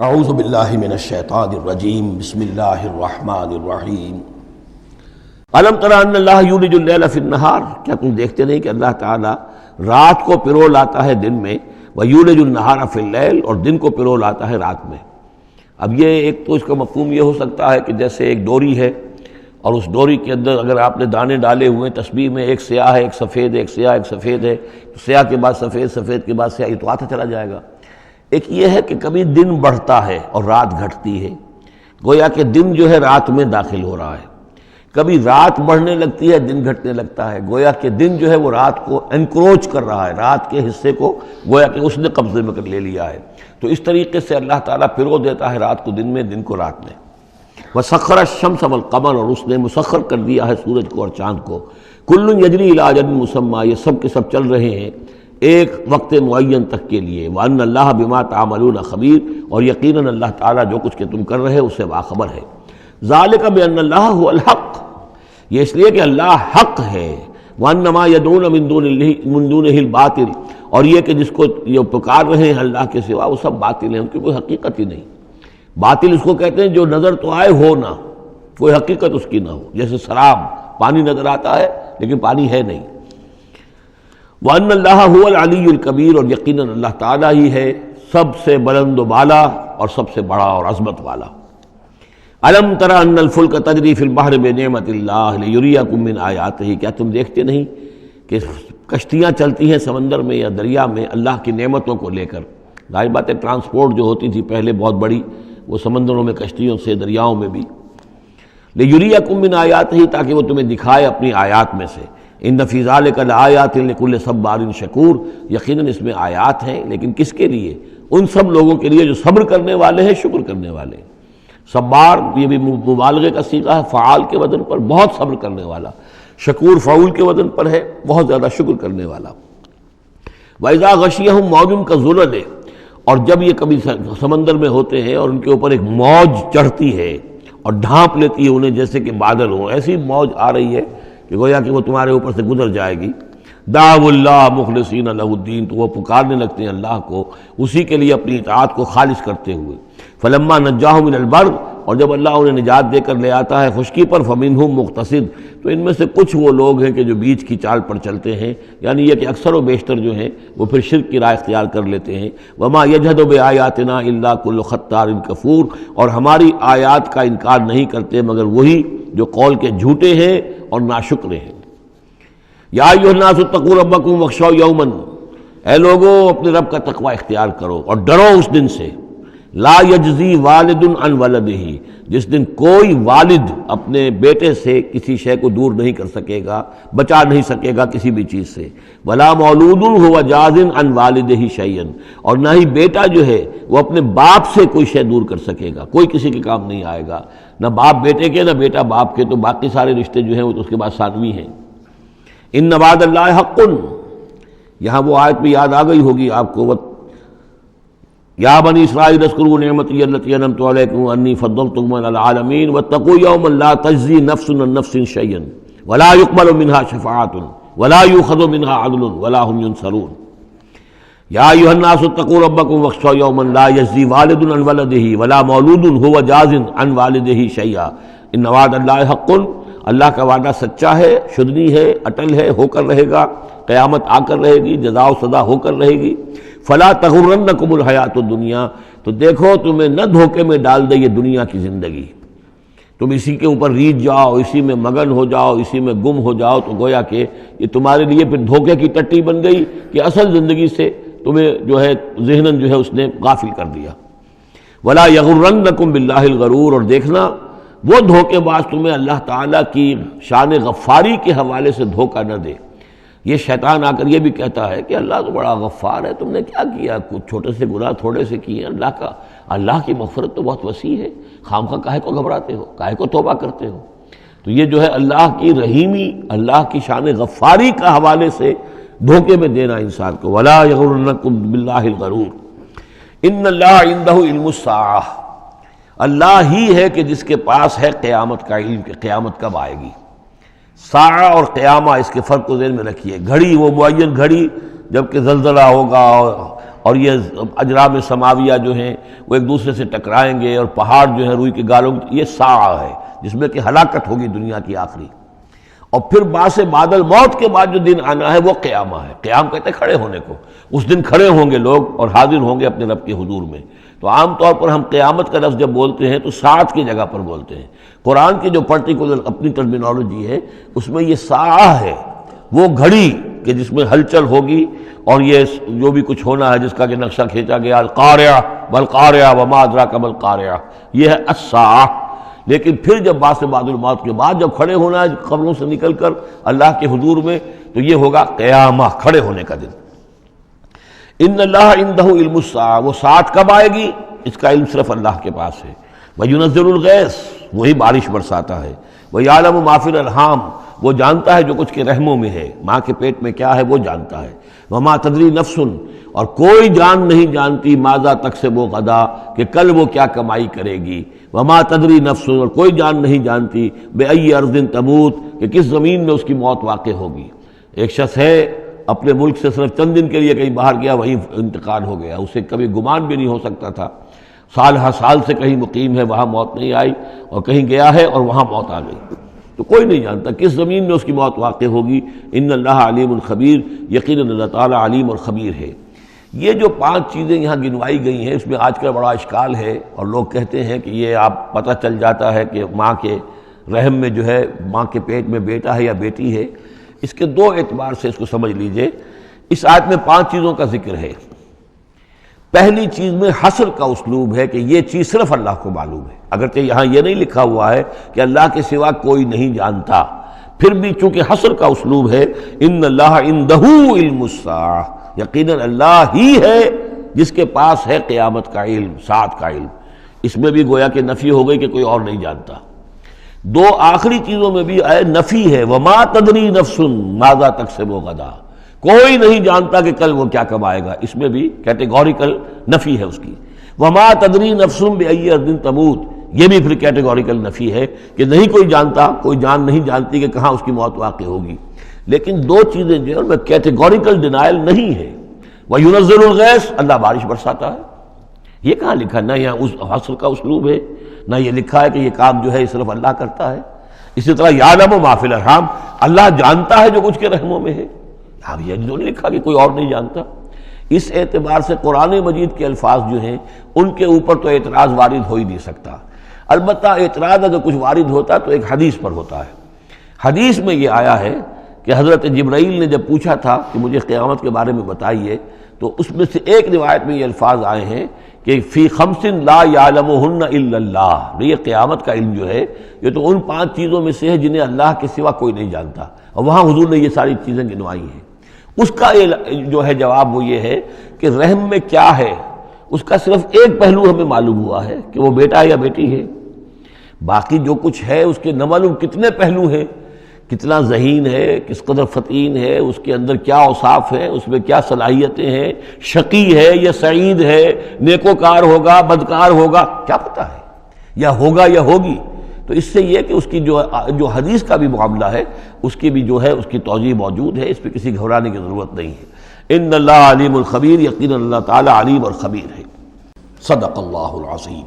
اعوذ باللہ من الشیطان الرجیم بسم اللہ الرحمن الرحیم الم تر ان اللہ یولج اللیل فی النہار، کیا تم دیکھتے نہیں کہ اللہ تعالیٰ رات کو پرو لاتا ہے دن میں، ویولج النہار فی اللیل، اور دن کو پرو لاتا ہے رات میں۔ اب یہ ایک تو اس کا مفہوم یہ ہو سکتا ہے کہ جیسے ایک ڈوری ہے اور اس ڈوری کے اندر اگر آپ نے دانے ڈالے ہوئے ہیں تسبیح میں، ایک سیاہ ہے ایک سفید ہے، ایک سیاہ ایک سفید ہے، تو سیاہ کے بعد سفید، سفید کے بعد سیاہ، یہ تو آتا چلا جائے گا۔ ایک یہ ہے کہ کبھی دن بڑھتا ہے اور رات گھٹتی ہے، گویا کہ دن جو ہے رات میں داخل ہو رہا ہے، کبھی رات بڑھنے لگتی ہے دن گھٹنے لگتا ہے، گویا کہ دن جو ہے وہ رات کو انکروچ کر رہا ہے، رات کے حصے کو گویا کہ اس نے قبضے میں لے لیا ہے۔ تو اس طریقے سے اللہ تعالیٰ پھرو دیتا ہے رات کو دن میں، دن کو رات میں۔ وَسَخَّرَ الشَّمْسَ وَالْقَمَرَ، اور اس نے مسخر کر دیا ہے سورج کو اور چاند کو۔ كُلٌّ يَجْرِي إِلَىٰ أَجَلٍ مُّسَمًّى، یہ سب کے سب چل رہے ہیں ایک وقت معین تک کے لیے۔ وَأَنَّ اللَّهَ بِمَا تَعْمَلُونَ خَبِيرٌ، اور یقیناً اللہ تعالیٰ جو کچھ کہ تم کر رہے اس سے باخبر ہے۔ ذَلِكَ بِأَنَّ اللَّهَ هُوَ الْحَقُّ، یہ اس لیے کہ اللہ حق ہے۔ وَأَنَّ مَا يَدْعُونَ مِن دُونِهِ الْبَاطِلُ، اور یہ کہ جس کو یہ پکار رہے ہیں اللہ کے سوا وہ سب باطل ہیں، ان کی کوئی حقیقت ہی نہیں۔ باطل اس کو کہتے ہیں جو نظر تو آئے ہو نہ، کوئی حقیقت اس کی نہ ہو، جیسے شراب، پانی نظر آتا ہے لیکن پانی ہے نہیں۔ وَأَنَّ اللَّهَ هُوَ الْعَلِيُّ الْكَبِيرُ، اور یقیناً اللہ تعالیٰ ہی ہے سب سے بلند و بالا اور سب سے بڑا اور عظمت والا۔ أَلَمْ تَرَ أَنَّ الْفُلْكَ تَجْرِي فِي الْبَحْرِ بِنِعْمَتِ اللَّهِ لِيُرِيَكُم مِّنْ آيَاتِهِ، کیا تم دیکھتے نہیں کہ کشتیاں چلتی ہیں سمندر میں یا دریا میں اللہ کی نعمتوں کو لے کر؟ ظاہر بات ہے ٹرانسپورٹ جو ہوتی تھی پہلے بہت بڑی، وہ سمندروں میں کشتیوں سے، دریاؤں میں بھی۔ لِيُرِيَكُم مِّنْ آيَاتِهِ، تاکہ وہ تمہیں دکھائے اپنی آیات میں سے۔ ان فی ذلک لآیات لکل صبار شکور، یقیناً اس میں آیات ہیں، لیکن کس کے لیے؟ ان سب لوگوں کے لیے جو صبر کرنے والے ہیں، شکر کرنے والے ہیں۔ صبار یہ بھی مبالغے کا صیغہ ہے، فعال کے وزن پر، بہت صبر کرنے والا۔ شکور فعول کے وزن پر ہے، بہت زیادہ شکر کرنے والا۔ وَإِذَا غَشِيَهُم مَّوْجٌ كَالظُّلَلِ، اور جب یہ کبھی سمندر میں ہوتے ہیں اور ان کے اوپر ایک موج چڑھتی ہے اور ڈھانپ لیتی ہے انہیں جیسے کہ بادل ہوں، ایسی موج آ رہی ہے کہ گویا کہ وہ تمہارے اوپر سے گزر جائے گی۔ دعوا اللہ مخلصین لہ الدین، تو وہ پکارنے لگتے ہیں اللہ کو اسی کے لیے اپنی اطاعت کو خالص کرتے ہوئے۔ فلما نجاہم من البر، اور جب اللہ انہیں نجات دے کر لے آتا ہے خشکی پر، فمنہم مقتصد، تو ان میں سے کچھ وہ لوگ ہیں کہ جو بیچ کی چال پر چلتے ہیں، یعنی یہ کہ اکثر و بیشتر جو ہیں وہ پھر شرک کی راہ اختیار کر لیتے ہیں۔ وما یجحد بآیاتنا الا کل ختار کفور، اور ہماری آیات کا انکار نہیں کرتے مگر وہی جو قول کے جھوٹے ہیں اور ناشکرے ہیں۔ یا ایھا الناس اتقوا ربکم واخشوا یوما، اے لوگو اپنے رب کا تقوی اختیار کرو اور ڈرو اس دن سے۔ لا یجزی والد عن ولدہ، جس دن کوئی والد اپنے بیٹے سے کسی شے کو دور نہیں کر سکے گا، بچا نہیں سکے گا کسی بھی چیز سے۔ ولا مولود هو جاز عن والدہ شیئا، اور نہ ہی بیٹا جو ہے وہ اپنے باپ سے کوئی شے دور کر سکے گا، کوئی کسی کے کام نہیں آئے گا، نہ باپ بیٹے کے نہ بیٹا باپ کے، تو باقی سارے رشتے جو ہیں وہ تو اس کے بعد ثانوی ہیں۔ ان وعد اللہ حق، یہاں وہ آیت بھی یاد آ گئی ہوگی آپ کو، یا بنی اسرائیل اذکروا نعمتی التی انعمت علیکم انی فضلتکم علی العالمین واتقوا یوما لا تجزی نفس عن نفس شیئا ولا یقبل منها شفاعۃ ولا یؤخذ منها عدل ولا هم ينصرون۔ یا ایھا الناس اتقوا ربکم واخشوا یوما لا یجزی والد عن ولدہ ولا مولود هو جاز عن والدہ شیئا ان وعد اللہ حق، اللہ کا وعدہ سچا ہے، شدنی ہے، اٹل ہے، ہو کر رہے گا، قیامت آ کر رہے گی، جزا و سزا ہو کر رہے گی۔ فلا تغرنکم الحیات الدنیا، تو دیکھو تمہیں نہ دھوکے میں ڈال دے یہ دنیا کی زندگی، تم اسی کے اوپر ریجھ جاؤ، اسی میں مگن ہو جاؤ، اسی میں گم ہو جاؤ، تو گویا کہ یہ تمہارے لیے پھر دھوکے کی ٹٹی بن گئی کہ اصل زندگی سے تمہیں جو ہے ذہناً جو ہے اس نے غافل کر دیا۔ ولا یغرنکم باللہ الغرور، اور دیکھنا وہ دھوکے باز تمہیں اللہ تعالیٰ کی شان غفاری کے حوالے سے دھوکہ نہ دے۔ یہ شیطان آ کر یہ بھی کہتا ہے کہ اللہ تو بڑا غفار ہے، تم نے کیا کیا، کچھ چھوٹے سے گناہ تھوڑے سے کیے، اللہ کی مغفرت تو بہت وسیع ہے، خامخواہ کاہے کو گھبراتے ہو، کاہے کو توبہ کرتے ہو۔ تو یہ جو ہے اللہ کی رحیمی، اللہ کی شان غفاری کا حوالے سے دھوکے میں دینا انسان کو۔ ولا یغرنکم باللہ الغرور ان اللہ عندہ علم الساعہ، اللہ ہی ہے کہ جس کے پاس ہے قیامت کا علم کہ قیامت کب آئے گی۔ ساعہ اور قیامہ، اس کے فرق کو ذہن میں رکھیے۔ گھڑی وہ معین گھڑی جب کہ زلزلہ ہوگا اور یہ اجرام سماویہ جو ہیں وہ ایک دوسرے سے ٹکرائیں گے، اور پہاڑ جو ہے روئی کے گالوں، یہ ساعہ ہے جس میں کہ ہلاکت ہوگی دنیا کی آخری۔ اور پھر بعد الموت کے بعد جو دن آنا ہے وہ قیامہ ہے۔ قیام کہتے ہیں کھڑے ہونے کو، اس دن کھڑے ہوں گے لوگ اور حاضر ہوں گے اپنے رب کے حضور میں۔ تو عام طور پر ہم قیامت کا لفظ جب بولتے ہیں تو ساعت کی جگہ پر بولتے ہیں۔ قرآن کی جو پرٹیکولر اپنی ٹرمینالوجی ہے اس میں یہ ساعہ ہے، وہ گھڑی کہ جس میں ہلچل ہوگی، اور یہ جو بھی کچھ ہونا ہے جس کا کہ نقشہ کھینچا گیا، القاریہ والقاریہ وما ادراک ما القاریہ، یہ ہے الساعہ۔ لیکن پھر جب بعد الموت کے بعد جب کھڑے ہونا ہے قبروں سے نکل کر اللہ کے حضور میں، تو یہ ہوگا قیامہ، کھڑے ہونے کا دن۔ ان اللہ عندہ علم الساعہ، وہ ساعت کب آئے گی اس کا علم صرف اللہ کے پاس ہے۔ وَيُنَزِّلُ الْغَيْثَ، وہی بارش برساتا ہے۔ وَيَعْلَمُ مَا فِي الْأَرْحَامِ، وہ جانتا ہے جو کچھ کے رحموں میں ہے، ماں کے پیٹ میں کیا ہے وہ جانتا ہے۔ وَمَا تَدْرِي نَفْسٌ، اور کوئی جان نہیں جانتی ماذا تکسب غدا، کہ کل وہ کیا کمائی کرے گی۔ وَمَا تَدْرِي نَفْسٌ، اور کوئی جان نہیں جانتی بِأَيِّ أَرْضٍ تَمُوتُ، کہ کس زمین میں اس کی موت واقع ہوگی۔ ایک شخص ہے اپنے ملک سے صرف چند دن کے لیے کہیں باہر گیا، وہیں انتقال ہو گیا، اسے کبھی گمان بھی نہیں ہو سکتا تھا۔ سال ہر سال سے کہیں مقیم ہے، وہاں موت نہیں آئی، اور کہیں گیا ہے اور وہاں موت آ گئی۔ تو کوئی نہیں جانتا کس زمین میں اس کی موت واقع ہوگی۔ ان اللہ علیم الخبیر، یقیناً اللہ تعالیٰ علیم اور خبیر ہے۔ یہ جو 5 چیزیں یہاں گنوائی گئی ہیں، اس میں آج کل بڑا اشکال ہے، اور لوگ کہتے ہیں کہ یہ آپ پتہ چل جاتا ہے کہ ماں کے رحم میں جو ہے، ماں کے پیٹ میں بیٹا ہے یا بیٹی ہے۔ اس کے 2 اعتبار سے اس کو سمجھ لیجئے۔ اس آیت میں 5 چیزوں کا ذکر ہے۔ پہلی چیز میں حصر کا اسلوب ہے کہ یہ چیز صرف اللہ کو معلوم ہے، اگرچہ یہاں یہ نہیں لکھا ہوا ہے کہ اللہ کے سوا کوئی نہیں جانتا، پھر بھی چونکہ حصر کا اسلوب ہے، ان اللہ عندہ علم الساعہ، یقیناً اللہ ہی ہے جس کے پاس ہے قیامت کا علم، ساعت کا علم۔ اس میں بھی گویا کہ نفی ہو گئی کہ کوئی اور نہیں جانتا۔ 2 آخری چیزوں میں بھی نفی ہے، وما تدری نفس ماذا تکسب غدا، کوئی نہیں جانتا کہ کل وہ کیا کمائے گا، اس میں بھی کیٹیگوریکل نفی ہے اس کی۔ وما تدری نفس بأی ارض تموت، یہ بھی پھر کیٹیگوریکل نفی ہے کہ نہیں کوئی جانتا، کوئی جان نہیں جانتی کہ کہاں اس کی موت واقع ہوگی۔ لیکن 2 چیزیں جو ہیں کیٹیگوریکل ڈینائل نہیں ہے۔ وَيُنَزِّلُ الْغَيْثَ، اللہ بارش برساتا ہے، یہ کہاں لکھا؟ نہ یہاں اس حصر کا اسلوب ہے، نہ یہ لکھا ہے کہ یہ کام جو ہے صرف اللہ کرتا ہے۔ اسی طرح یعلم ما فی الارحام، اللہ جانتا ہے جو کچھ کے رحموں میں ہے، اب یہ جو نہیں لکھا کہ کوئی اور نہیں جانتا۔ اس اعتبار سے قرآن مجید کے الفاظ جو ہیں ان کے اوپر تو اعتراض وارد ہو ہی نہیں سکتا۔ البتہ اعتراض اگر کچھ وارد ہوتا تو ایک حدیث پر ہوتا ہے۔ حدیث میں یہ آیا ہے کہ حضرت جبرائیل نے جب پوچھا تھا کہ مجھے قیامت کے بارے میں بتائیے، تو اس میں سے ایک روایت میں یہ الفاظ آئے ہیں کہ فی 5 لا یعلمہن الا اللہ، یہ قیامت کا علم جو ہے یہ تو ان 5 چیزوں میں سے ہے جنہیں اللہ کے سوا کوئی نہیں جانتا، اور وہاں حضور نے یہ ساری چیزیں گنوائی ہیں۔ اس کا جو ہے جواب وہ یہ ہے کہ رحم میں کیا ہے اس کا صرف ایک پہلو ہمیں معلوم ہوا ہے کہ وہ بیٹا ہے یا بیٹی ہے، باقی جو کچھ ہے اس کے نہ معلوم کتنے پہلو ہیں، کتنا ذہین ہے، کس قدر فطین ہے، اس کے اندر کیا اوصاف ہے، اس میں کیا صلاحیتیں ہیں، شقی ہے یا سعید ہے، نیکوکار ہوگا بدکار ہوگا، کیا پتہ ہے، یا ہوگا یا ہوگی۔ تو اس سے یہ کہ اس کی جو حدیث کا بھی معاملہ ہے اس کی بھی جو ہے اس کی توضیح موجود ہے، اس پہ کسی گھبرانے کی ضرورت نہیں ہے۔ ان اللہ علیم الخبیر، یقیناً اللہ تعالی علیم اور خبیر ہے۔ صدق اللہ العظیم۔